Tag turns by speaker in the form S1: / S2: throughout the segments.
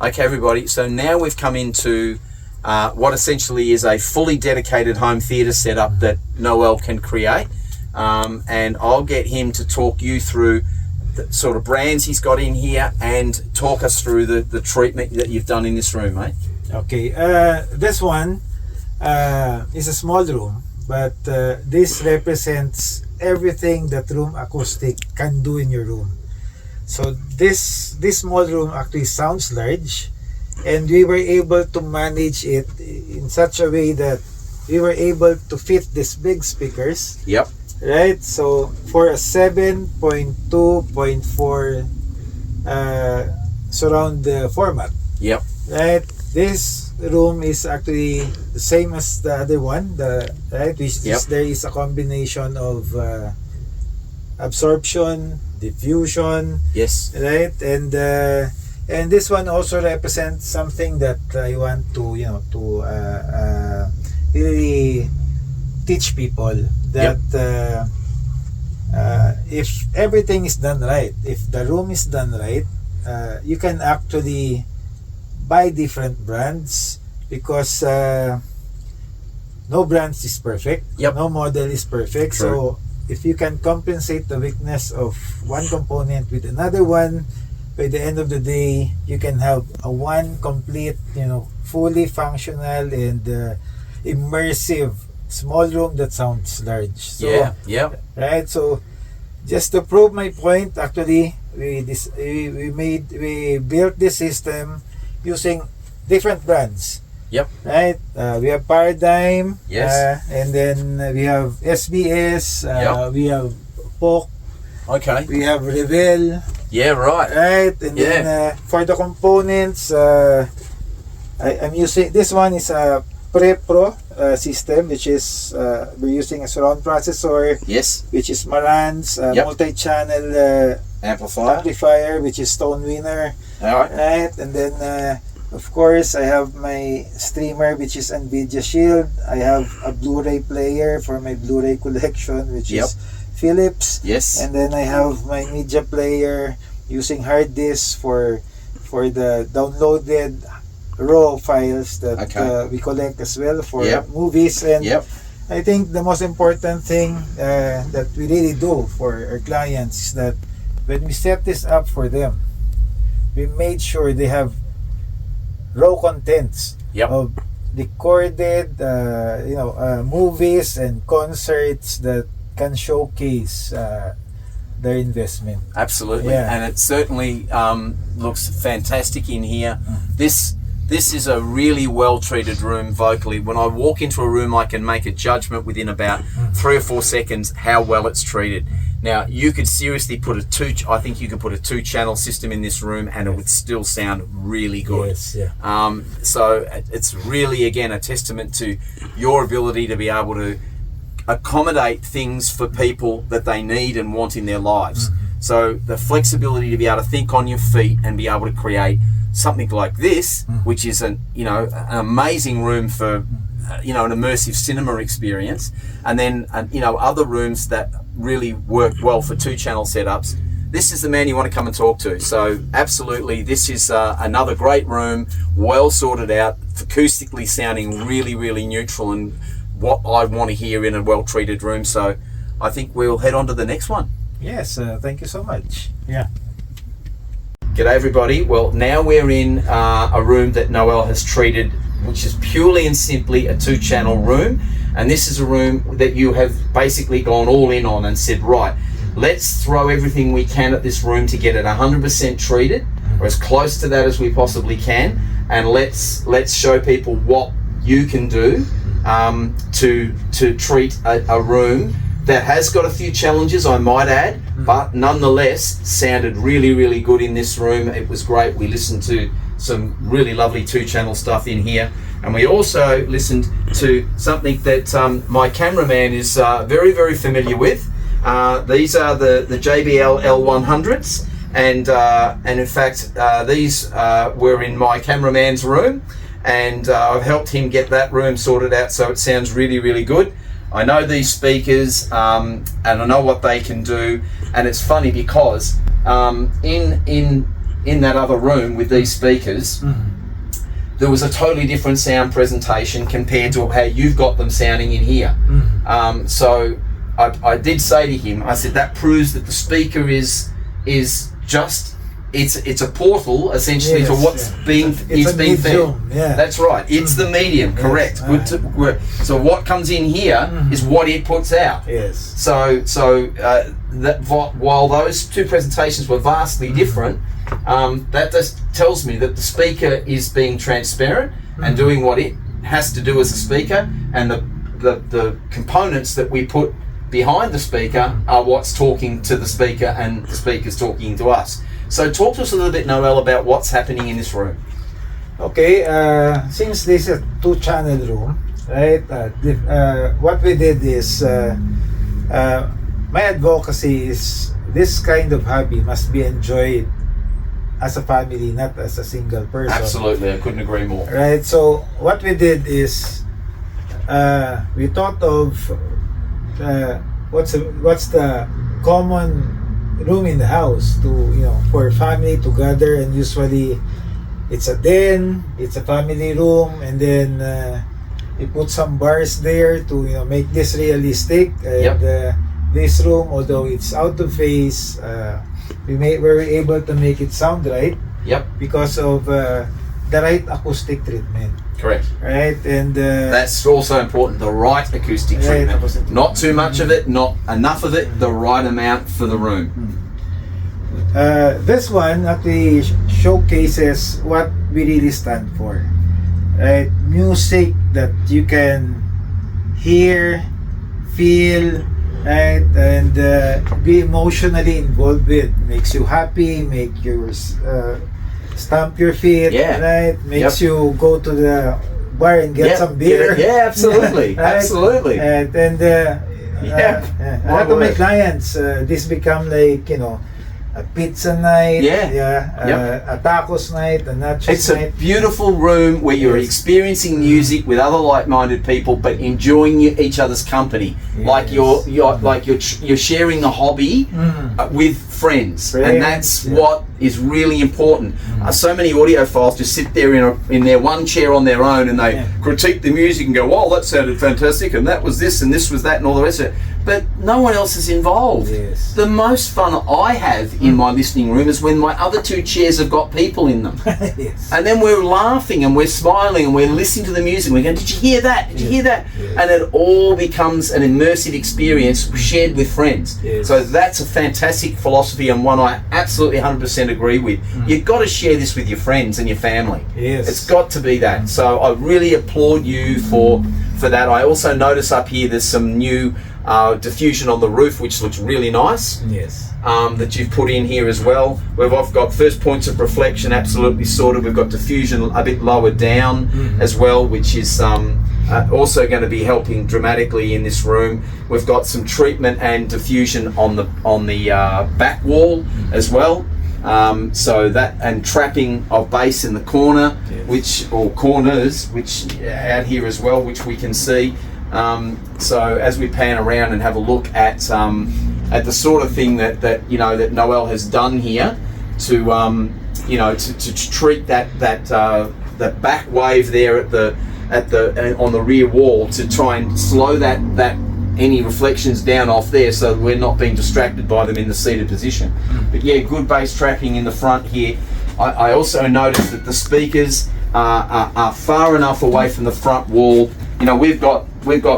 S1: Okay, everybody, so now we've come into what essentially is a fully dedicated home theatre setup that Noel can create. And I'll get him to talk you through the sort of brands he's got in here and talk us through the treatment that you've done in this room, mate.
S2: Okay, this one is a small room, but this represents everything that Room Acoustic can do in your room. So this small room actually sounds large, and we were able to manage it in such a way that we were able to fit these big speakers.
S1: Yep.
S2: Right, so for a 7.2.4 surround format.
S1: Yep.
S2: Right, this room is actually the same as the other one. Which is, there is a combination of absorption, diffusion.
S1: Yes.
S2: Right, and this one also represents something that I want to really teach people that if everything is done right, if the room is done right, you can actually buy different brands, because no brands is perfect. No model is perfect.
S1: True.
S2: So if you can compensate the weakness of one component with another one, by the end of the day you can have a one complete, fully functional and immersive small room that sounds large. So, right, so just to prove my point, actually we built this system using different brands. Right, we have Paradigm, and then we have SBS, we have POC, we have Revel. Right, and then for the components, I'm using, this one is a Pre-Pro system, which is we're using a surround processor, which is Marantz, multi-channel amplifier, which is Tone Winner. Right, and then of course I have my streamer, which is NVIDIA Shield. I have a Blu-ray player for my Blu-ray collection, which is Philips. And then I have my media player using hard disk for the downloaded raw files that we collect as well for movies. And I think the most important thing that we really do for our clients is that when we set this up for them, we made sure they have raw contents of recorded movies and concerts that can showcase their investment.
S1: Absolutely. And it certainly looks fantastic in here. This is a really well treated room vocally. When I walk into a room, I can make a judgment within about 3 or 4 seconds how well it's treated. Now, you could seriously put a two-channel system in this room and it would still sound really good. So it's really, again, a testament to your ability to be able to accommodate things for people that they need and want in their lives. So the flexibility to be able to think on your feet and be able to create something like this, which is an amazing room for an immersive cinema experience, and then other rooms that really work well for two-channel setups. This is the man you want to come and talk to. So absolutely, this is another great room, well sorted out, acoustically sounding really, really neutral and what I want to hear in a well-treated room. So I think we'll head on to the next one.
S2: Yes, thank you so much.
S1: G'day everybody. Well, now we're in a room that Noel has treated, which is purely and simply a two-channel room. And this is a room that you have basically gone all in on and said, right, let's throw everything we can at this room to get it 100% treated, or as close to that as we possibly can. And let's show people what you can do to treat a room that has got a few challenges, I might add, but nonetheless sounded really, really good in this room. It was great. We listened to some really lovely two-channel stuff in here, and we also listened to something that my cameraman is very, very familiar with. These are the JBL L100s, and in fact these were in my cameraman's room, and I've helped him get that room sorted out so it sounds really, really good. I know these speakers and I know what they can do, and it's funny because in in that other room with these speakers, there was a totally different sound presentation compared to how you've got them sounding in here. So I did say to him, I said, that proves that the speaker is just, it's a portal essentially to what's being fed.
S2: Yeah.
S1: That's right. It's the medium. Correct. Good. So what comes in here is what it puts out.
S2: Yes.
S1: So that while those two presentations were vastly different, that just tells me that the speaker is being transparent and doing what it has to do as a speaker, and the components that we put behind the speaker are what's talking to the speaker, and the speaker's talking to us. So talk to us a little bit, Noel, about what's happening in this room.
S2: Okay, since this is a 2-channel room, right, what we did is, my advocacy is this kind of hobby must be enjoyed as a family, not as a single person.
S1: Absolutely, I couldn't agree more.
S2: Right, so what we did is, we thought of what's the common room in the house for family to gather, and usually it's a den, it's a family room, and then we put some bars there to make this realistic. And this room, although it's out of phase, we were able to make it sound right. Because of the right acoustic treatment.
S1: Correct.
S2: Right, and
S1: that's also important. The right acoustic treatment. Not too much of it, not enough of it. The right amount for the room.
S2: This one actually showcases what we really stand for. Right, music that you can hear, feel, right, and be emotionally involved with. Makes you happy, make you stamp your feet, right? Makes you go to the bar and get some beer.
S1: Yeah, absolutely,
S2: right?
S1: Absolutely.
S2: And I have to my clients, this become like a pizza night, a tacos night, a nachos night.
S1: It's a beautiful room where you're experiencing music with other like-minded people, but enjoying each other's company. Like you're sharing the hobby with friends, and that's what is really important. So many audiophiles just sit there in their one chair on their own, and they critique the music and go, "Well, that sounded fantastic, and that was this, and this was that, and all the rest of it." But no one else is involved. The most fun I have in my listening room is when my other 2 chairs have got people in them. And then we're laughing and we're smiling and we're listening to the music and we're going, "Did you hear that? Did you hear that?" And it all becomes an immersive experience shared with friends. So that's a fantastic philosophy, and one I absolutely 100% agree with. You've got to share this with your friends and your family. It's got to be that. So I really applaud you for that. I also notice up here there's some new diffusion on the roof, which looks really nice. That you've put in here as well. I've got first points of reflection absolutely sorted. We've got diffusion a bit lower down as well, which is also going to be helping dramatically in this room. We've got some treatment and diffusion on the back wall as well. So that, and trapping of bass in the corner, corners, which out here as well, which we can see. So as we pan around and have a look at the sort of thing that Noel has done here to treat that back wave there on the rear wall, to try and slow that any reflections down off there, so we're not being distracted by them in the seated position. But good bass trapping in the front here. I also noticed that the speakers are far enough away from the front wall. We've got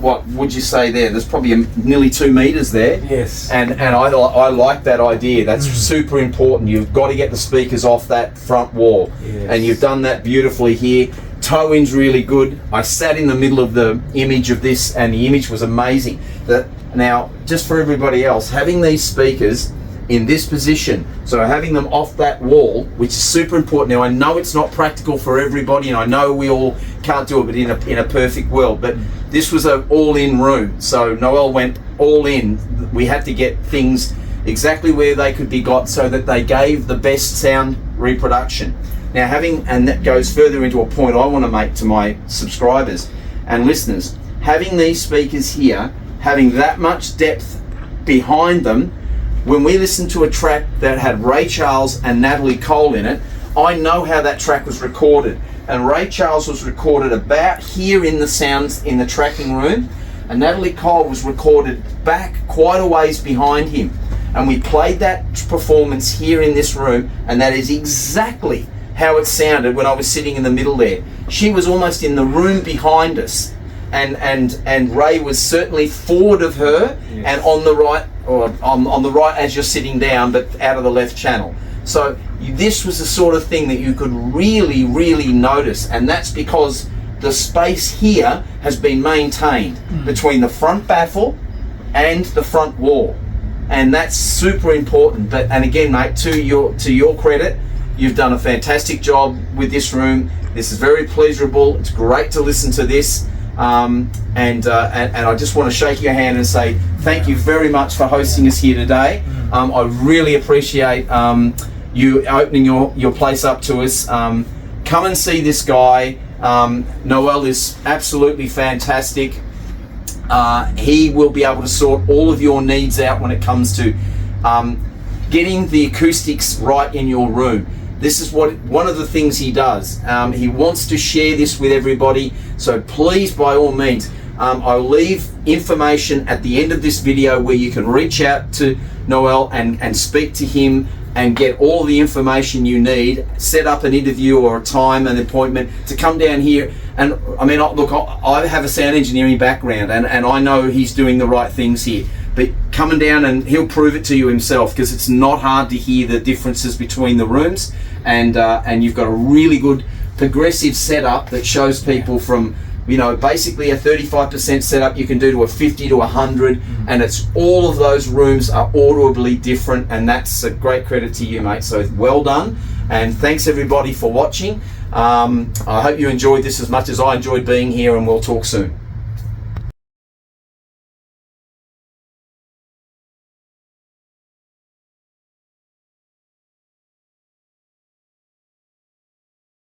S1: what would you say there? There's probably nearly 2 meters there. And I like that idea. That's super important. You've got to get the speakers off that front wall, and you've done that beautifully here. Toe-in's really good. I sat in the middle of the image of this, and the image was amazing. Now, just for everybody else, having these speakers in this position, so having them off that wall, which is super important. Now, I know it's not practical for everybody, and I know we all can't do it, but in a perfect world. But this was an all-in room, so Noel went all in. We had to get things exactly where they could be got, so that they gave the best sound reproduction. Now, and that goes further into a point I want to make to my subscribers and listeners. Having these speakers here, having that much depth behind them, when we listened to a track that had Ray Charles and Natalie Cole in it, I know how that track was recorded. And Ray Charles was recorded about here in the sounds in the tracking room, and Natalie Cole was recorded back quite a ways behind him. And we played that performance here in this room, and that is exactly how it sounded when I was sitting in the middle there. She was almost in the room behind us, and Ray was certainly forward of her, yes, and on the right, or on the right as you're sitting down, but out of the left channel. So this was the sort of thing that you could really, really notice, and that's because the space here has been maintained between the front baffle and the front wall, and that's super important. But and again, mate, to your credit, you've done a fantastic job with this room. This is very pleasurable. It's great to listen to this, and I just want to shake your hand and say thank you very much for hosting us here today. I really appreciate you opening your place up to us. Come and see this guy. Noel is absolutely fantastic. He will be able to sort all of your needs out when it comes to getting the acoustics right in your room. This is one of the things he does. He wants to share this with everybody, so please, by all means, I'll leave information at the end of this video where you can reach out to Noel and speak to him and get all the information you need, set up an interview or a time, an appointment to come down here. And I mean, look, I have a sound engineering background, and I know he's doing the right things here. But coming down, and he'll prove it to you himself, because it's not hard to hear the differences between the rooms, and you've got a really good progressive setup that shows people from, you know, basically a 35% setup you can do to a 50 to 100, and it's all of those rooms are audibly different, and that's a great credit to you, mate. So well done, and thanks everybody for watching. I hope you enjoyed this as much as I enjoyed being here, and we'll talk soon.